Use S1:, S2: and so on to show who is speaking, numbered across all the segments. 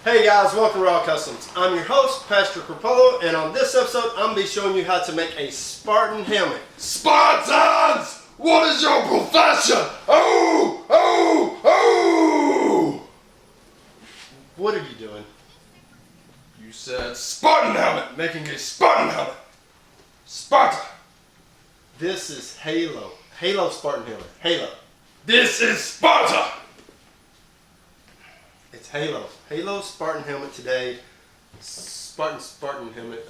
S1: Hey guys, welcome to Raw Customs. I'm your host, Pastor Cropolo, and on this episode, I'm going to be showing you how to make a Spartan helmet.
S2: Spartans! What is your profession? Oh!
S1: What are you doing?
S2: You said Spartan helmet, making a Spartan helmet. Sparta.
S1: This is Halo. Halo Spartan helmet. Halo.
S2: This is Sparta.
S1: It's Halo. Halo Spartan helmet today. Spartan helmet.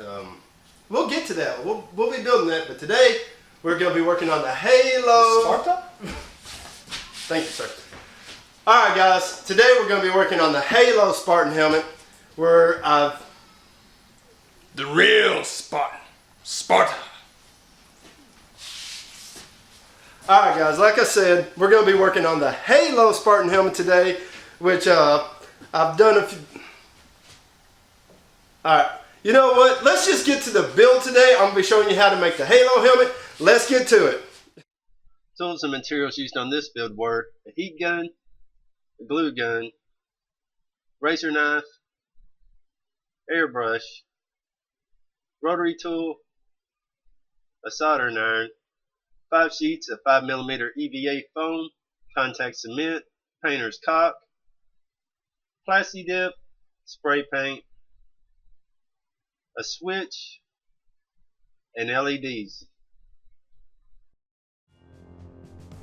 S1: We'll get to that. We'll be building that, but today we're going to be working on the Halo.
S2: Sparta?
S1: Thank you, sir. All right, guys. Today we're going to be working on the Halo Spartan helmet, where
S2: The real Spartan. Sparta.
S1: All right, guys. Like I said, we're going to be working on the Halo Spartan helmet today, which I've done a few. All right. You know what? Let's just get to the build today. I'm going to be showing you how to make the Halo helmet. Let's get to it. Tools and materials used on this build were a heat gun, a glue gun, razor knife, airbrush, rotary tool, a soldering iron, 5 sheets of 5mm EVA foam, contact cement, painter's caulk, Plasti dip, spray paint, a switch, and LEDs.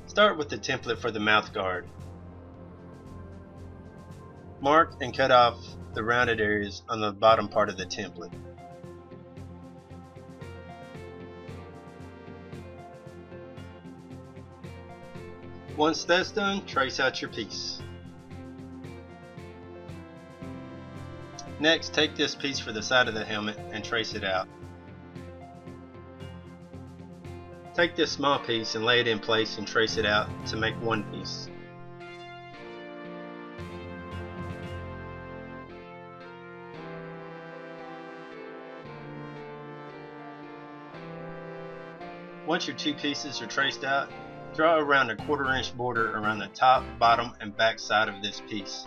S1: Start with the template for the mouth guard. Mark and cut off the rounded areas on the bottom part of the template. Once that's done, trace out your piece. Next, take this piece for the side of the helmet and trace it out. Take this small piece and lay it in place and trace it out to make one piece. Once your two pieces are traced out, draw around a 1/4 inch border around the top, bottom, and back side of this piece.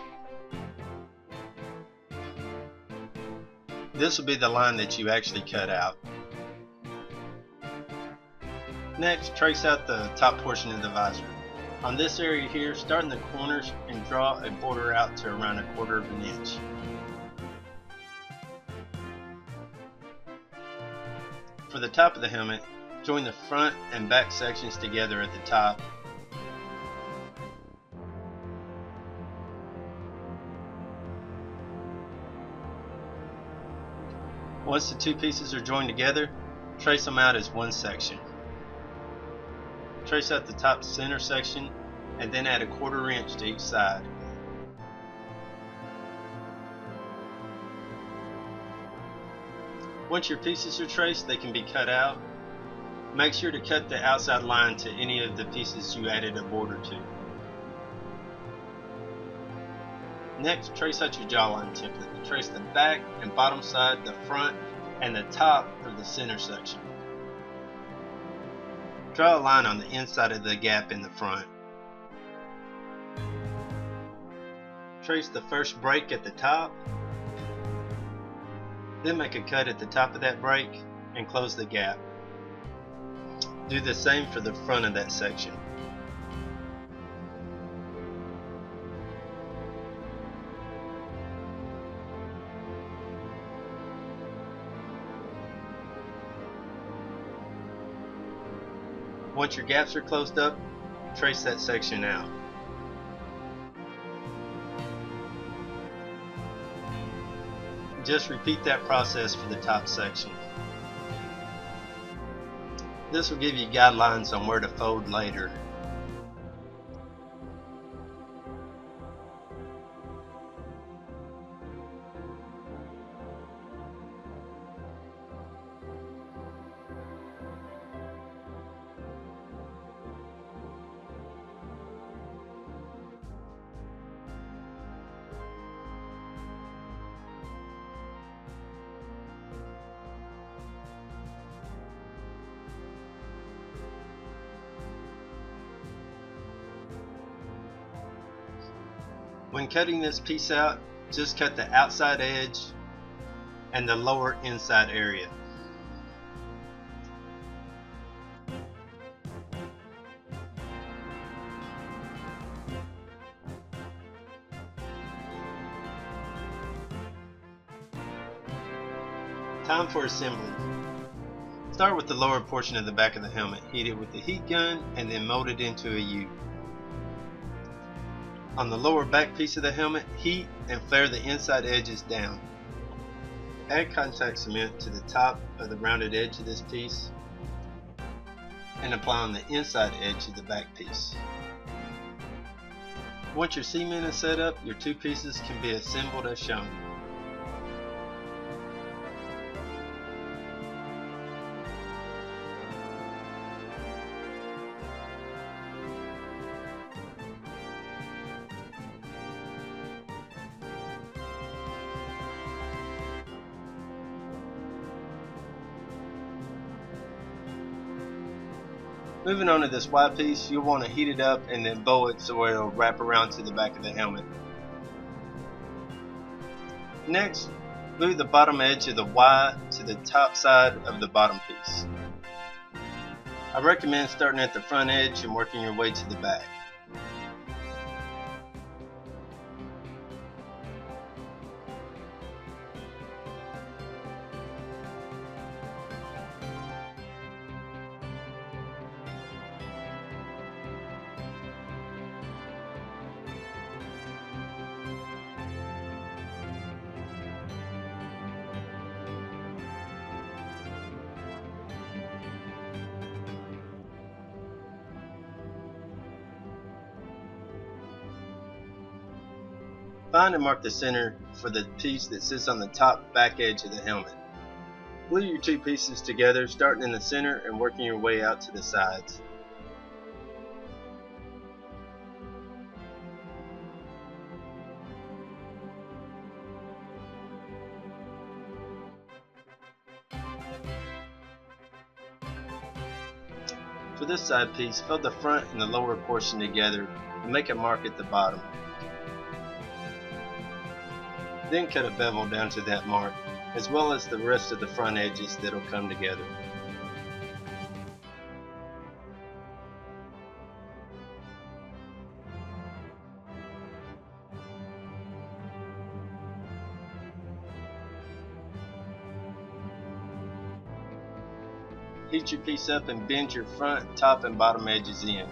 S1: This will be the line that you actually cut out. Next, trace out the top portion of the visor. On this area here, start in the corners and draw a border out to around 1/4 inch. For the top of the helmet, join the front and back sections together at the top. Once the two pieces are joined together, trace them out as one section. Trace out the top center section and then add 1/4 inch to each side. Once your pieces are traced, they can be cut out. Make sure to cut the outside line to any of the pieces you added a border to. Next, trace out your jawline template. Trace the back and bottom side, the front, and the top of the center section. Draw a line on the inside of the gap in the front. Trace the first break at the top. Then make a cut at the top of that break and close the gap. Do the same for the front of that section. Once your gaps are closed up, trace that section out. Just repeat that process for the top section. This will give you guidelines on where to fold later. When cutting this piece out, just cut the outside edge and the lower inside area. Time for assembly. Start with the lower portion of the back of the helmet, heat it with the heat gun, and then mold it into a U. On the lower back piece of the helmet, heat and flare the inside edges down. Add contact cement to the top of the rounded edge of this piece and apply on the inside edge of the back piece. Once your cement is set up, your two pieces can be assembled as shown. Moving on to this Y piece, you'll want to heat it up and then bow it so it'll wrap around to the back of the helmet. Next, glue the bottom edge of the Y to the top side of the bottom piece. I recommend starting at the front edge and working your way to the back. Find and mark the center for the piece that sits on the top back edge of the helmet. Glue your two pieces together, starting in the center and working your way out to the sides. For this side piece, fold the front and the lower portion together and make a mark at the bottom. Then cut a bevel down to that mark, as well as the rest of the front edges that'll come together. Heat your piece up and bend your front, top, and bottom edges in.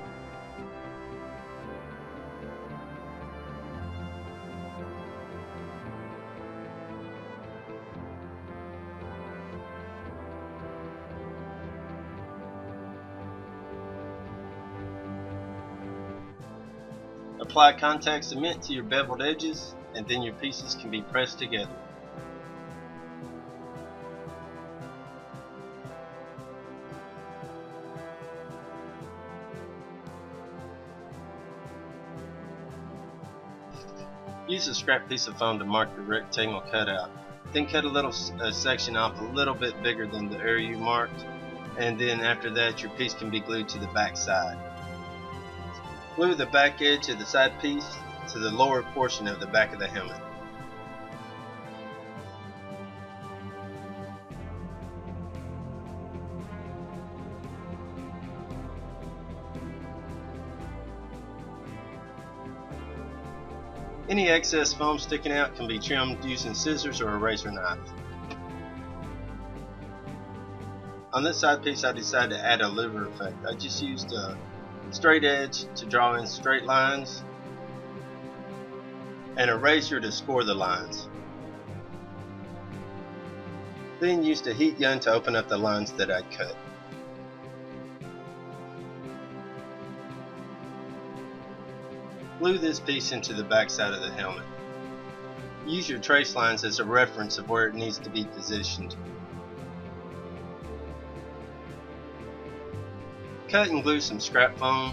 S1: Apply contact cement to your beveled edges, and then your pieces can be pressed together. Use a scrap piece of foam to mark your rectangle cutout. Then cut a little section off a little bit bigger than the area you marked, and then after that your piece can be glued to the back side. Glue the back edge of the side piece to the lower portion of the back of the helmet. Any excess foam sticking out can be trimmed using scissors or a razor knife. On this side piece I decided to add a louver effect. I just used a straight edge to draw in straight lines and a razor to score the lines. Then used a heat gun to open up the lines that I'd cut. Glue this piece into the back side of the helmet. Use your trace lines as a reference of where it needs to be positioned. Cut and glue some scrap foam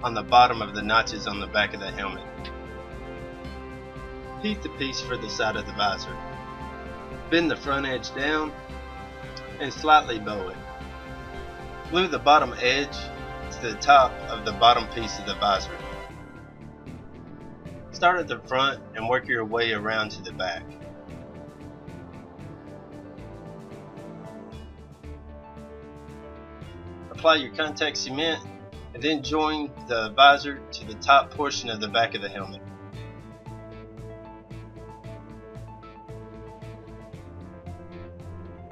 S1: on the bottom of the notches on the back of the helmet. Heat the piece for the side of the visor. Bend the front edge down and slightly bow it. Glue the bottom edge to the top of the bottom piece of the visor. Start at the front and work your way around to the back. Apply your contact cement and then join the visor to the top portion of the back of the helmet.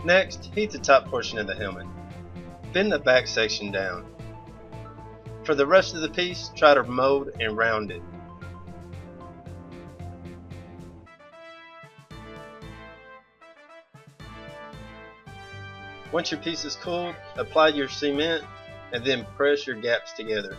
S1: Next, heat the top portion of the helmet. Bend the back section down. For the rest of the piece, try to mold and round it. Once your piece is cooled, apply your cement and then press your gaps together.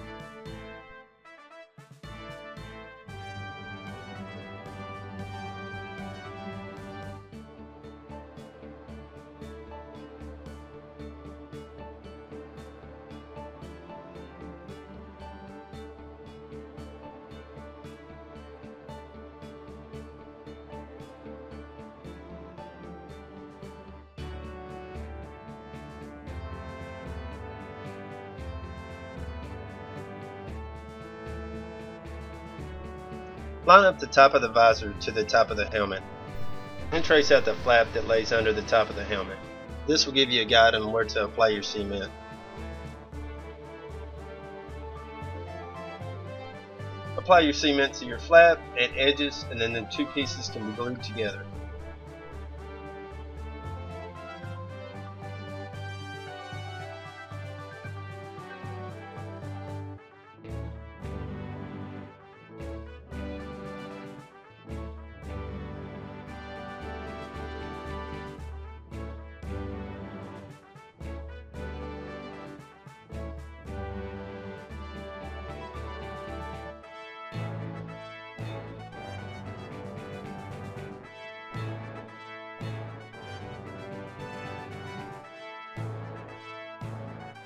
S1: Line up the top of the visor to the top of the helmet, and trace out the flap that lays under the top of the helmet. This will give you a guide on where to apply your cement. Apply your cement to your flap and edges, and then the two pieces can be glued together.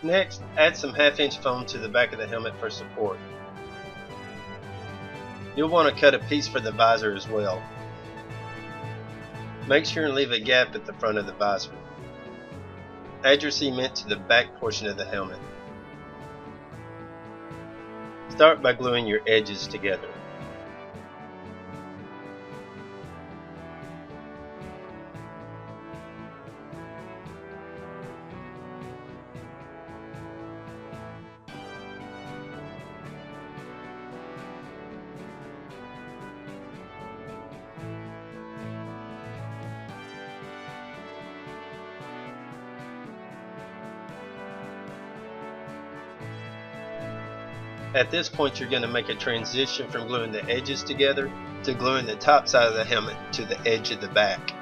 S1: Next, add some 1/2-inch foam to the back of the helmet for support. You'll want to cut a piece for the visor as well. Make sure and leave a gap at the front of the visor. Add your cement to the back portion of the helmet. Start by gluing your edges together. At this point, you're going to make a transition from gluing the edges together to gluing the top side of the helmet to the edge of the back.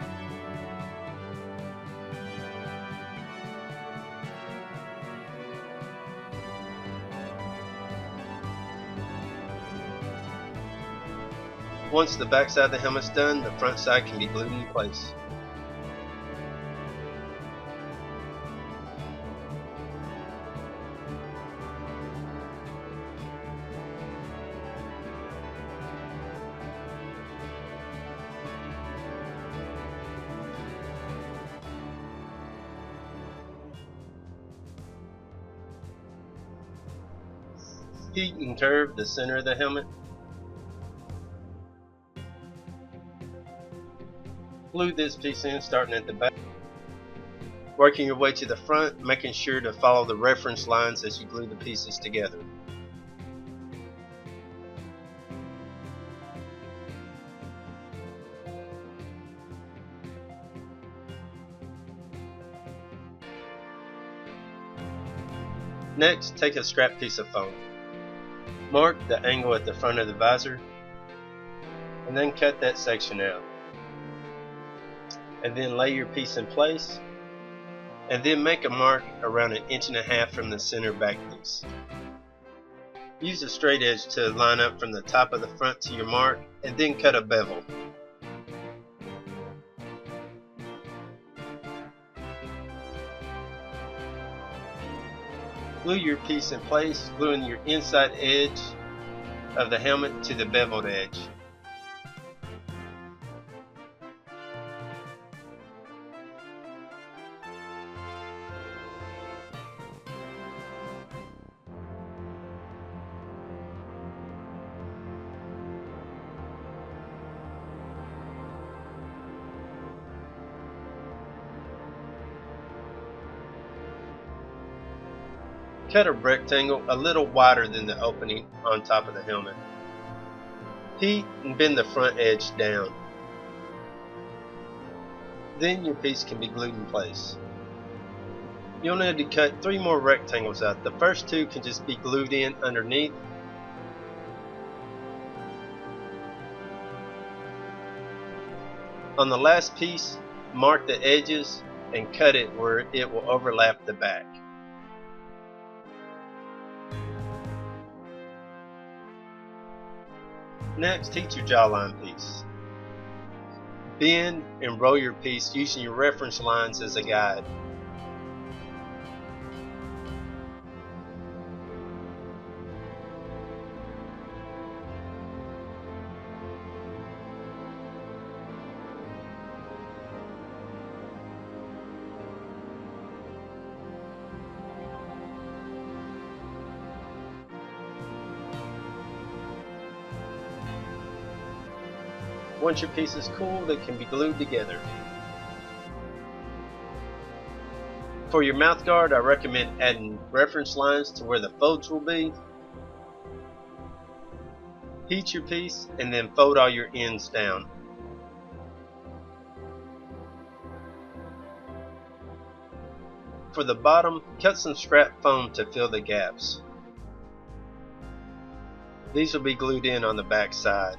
S1: Once the back side of the helmet's done, the front side can be glued in place. Heat and curve the center of the helmet. Glue this piece in starting at the back. Working your way to the front, making sure to follow the reference lines as you glue the pieces together. Next, take a scrap piece of foam. Mark the angle at the front of the visor and then cut that section out. And then lay your piece in place and then make a mark around 1.5 inches from the center back piece. Use a straight edge to line up from the top of the front to your mark and then cut a bevel. Glue your piece in place, gluing your inside edge of the helmet to the beveled edge. Cut a rectangle a little wider than the opening on top of the helmet. Heat and bend the front edge down. Then your piece can be glued in place. You'll need to cut 3 more rectangles out. The first 2 can just be glued in underneath. On the last piece, mark the edges and cut it where it will overlap the back. Next, heat your jawline piece. Bend and roll your piece using your reference lines as a guide. Once your piece is cool, they can be glued together. For your mouth guard, I recommend adding reference lines to where the folds will be. Heat your piece and then fold all your ends down. For the bottom, cut some scrap foam to fill the gaps. These will be glued in on the back side.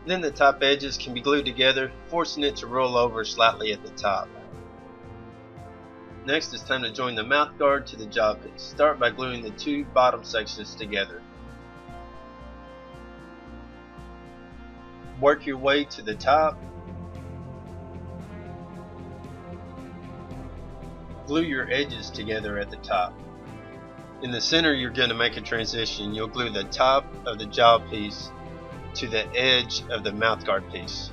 S1: Then the top edges can be glued together, forcing it to roll over slightly at the top. Next, it's time to join the mouth guard to the jaw piece. Start by gluing the 2 bottom sections together. Work your way to the top. Glue your edges together at the top. In the center, you're going to make a transition. You'll glue the top of the jaw piece to the edge of the mouthguard piece.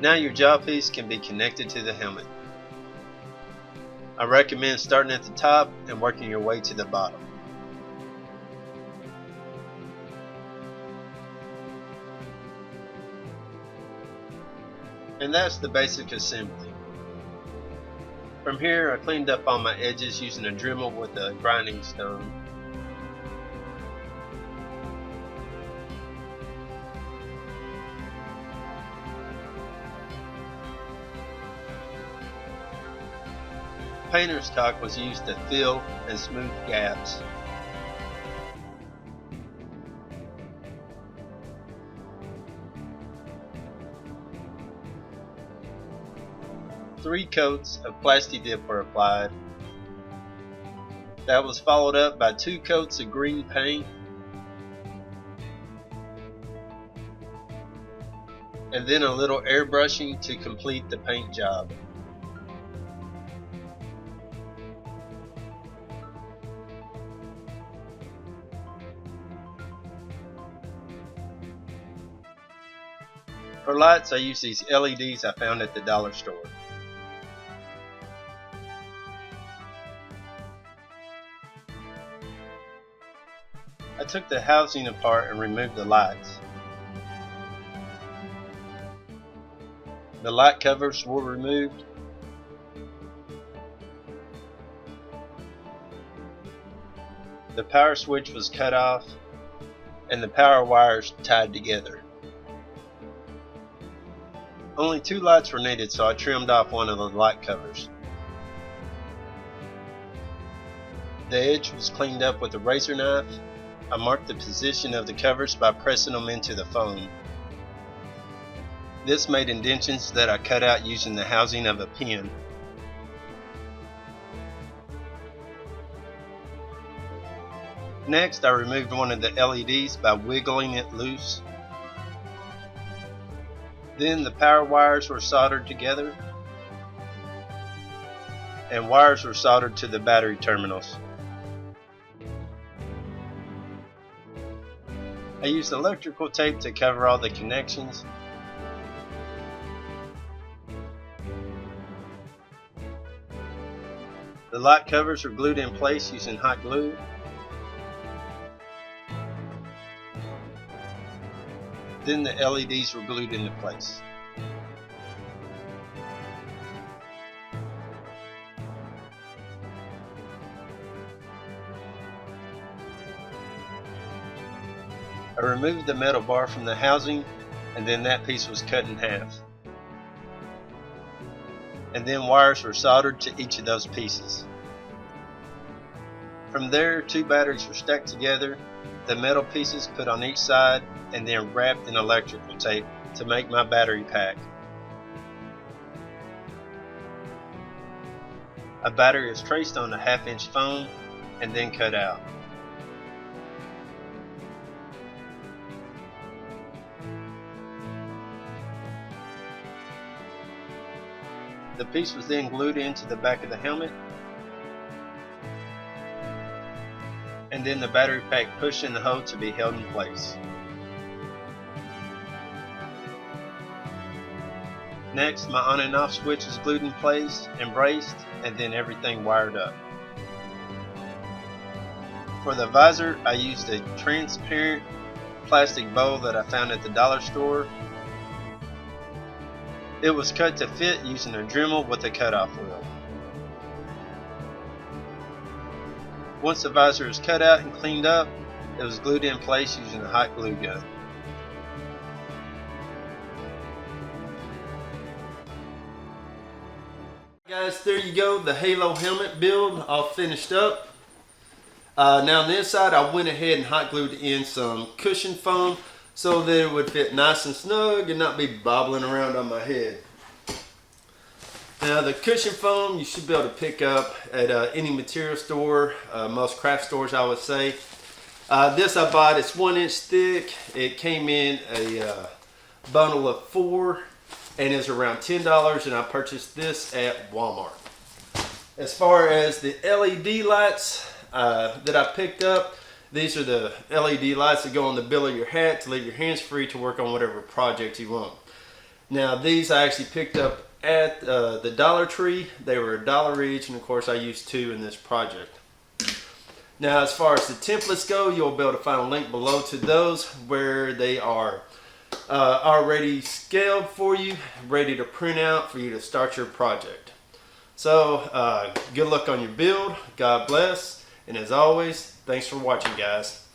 S1: Now your jaw piece can be connected to the helmet. I recommend starting at the top and working your way to the bottom. And that's the basic assembly. From here, I cleaned up all my edges using a Dremel with a grinding stone. Painter's caulk was used to fill and smooth gaps. Three coats of Plasti Dip were applied. That was followed up by 2 coats of green paint, and then a little airbrushing to complete the paint job. For lights, I use these LEDs I found at the dollar store. I took the housing apart and removed the lights. The light covers were removed. The power switch was cut off and the power wires tied together. Only 2 lights were needed, so I trimmed off one of the light covers. The edge was cleaned up with a razor knife. I marked the position of the covers by pressing them into the foam. This made indentions that I cut out using the housing of a pen. Next, I removed one of the LEDs by wiggling it loose. Then the power wires were soldered together, and wires were soldered to the battery terminals. I used electrical tape to cover all the connections. The light covers were glued in place using hot glue. Then the LEDs were glued into place. I removed the metal bar from the housing, and then that piece was cut in half. And then wires were soldered to each of those pieces. From there, 2 batteries were stacked together, the metal pieces put on each side, and then wrapped in electrical tape to make my battery pack. A battery is traced on a 1/2-inch foam and then cut out. The piece was then glued into the back of the helmet, and then the battery pack pushed in the hole to be held in place. Next, my on and off switch is glued in place and braced, and then everything wired up. For the visor, I used a transparent plastic bowl that I found at the dollar store. It was cut to fit using a Dremel with a cutoff wheel. Once the visor is cut out and cleaned up, it was glued in place using a hot glue gun. Guys, there you go, the Halo helmet build all finished up. Now on the inside, I went ahead and hot glued in some cushion foam so that it would fit nice and snug and not be bobbling around on my head. Now the cushion foam you should be able to pick up at any material store, most craft stores I would say. This I bought, it's 1 inch thick. It came in a bundle of 4 and is around $10, and I purchased this at Walmart. As far as the LED lights that I picked up, these are the LED lights that go on the bill of your hat to leave your hands free to work on whatever project you want. Now these I actually picked up at the Dollar Tree. They were $1 each, and of course I used 2 in this project. Now as far as the templates go, you'll be able to find a link below to those where they are already scaled for you, ready to print out for you to start your project. So good luck on your build, God bless, and as always, thanks for watching guys.